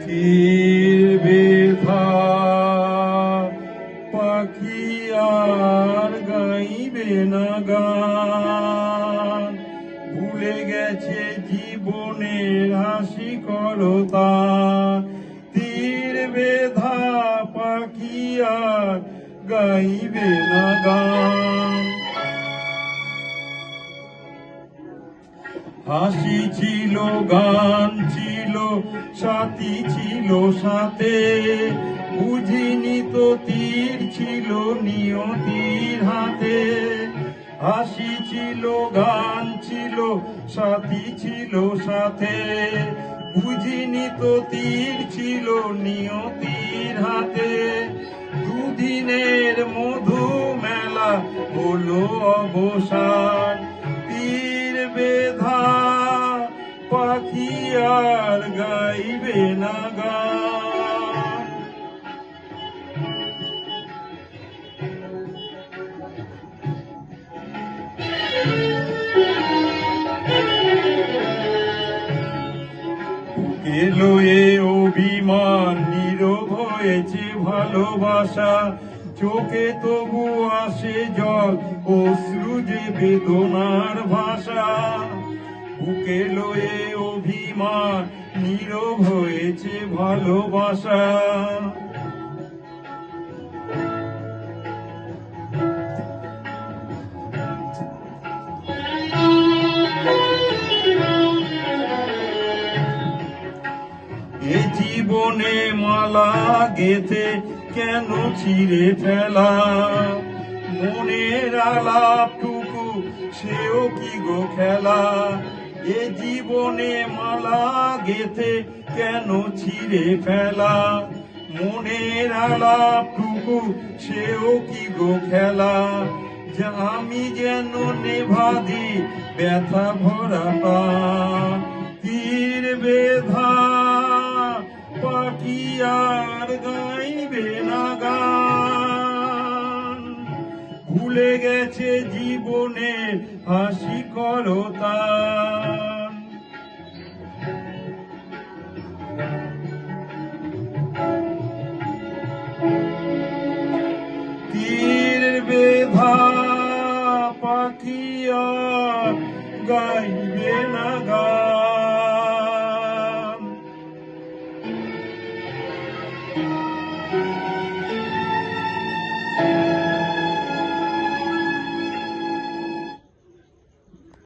তীর বেধা পাখি আর গাইবে না গান, ভুলে গেছে জীবনের হাসি করতা। তীর বেধা পাখি আর গাইবে না গান। হাসি ছিল, গান ছিল, সাথী ছিল সাথে, বুঝিনি তো তীর ছিল নিয়তির হাতে। হাসি ছিল, গান ছিল, সাথী ছিল সাথে, বুঝিনি তো তীর ছিল নিয়তির হাতে। দুদিনের মধু মেলা হলো অবসান, তীর বেধা পাখি আর গাইবে না গান। এলো এ অভিমান, নীরব হয়েছে ভালোবাসা, চোখে তবু আসে জল, অশ্রু যে বেদনার ভাষা। বুকে লয়ে অভিমান, নীরব হয়েছে ভালোবাসা। এ জীবনে মালা গেথে কেন ছিঁড়ে ফেলা, মনের আলাপটুকু সেও কি গো খেলা। এ জীবনে মালা গেথে কেন ছিঁড়ে ফেলা, মনের আলাপটুকু সেও কি গো খেলা। যা আমি যেন নেভাদি ব্যথা ভরা প্রাণ, তীর বেধা পাখি আর গাইবে না গান, ভুলে গেছে জীবনের হাসি করতা। তীর বেধা পাখি আর গাইবে না গান।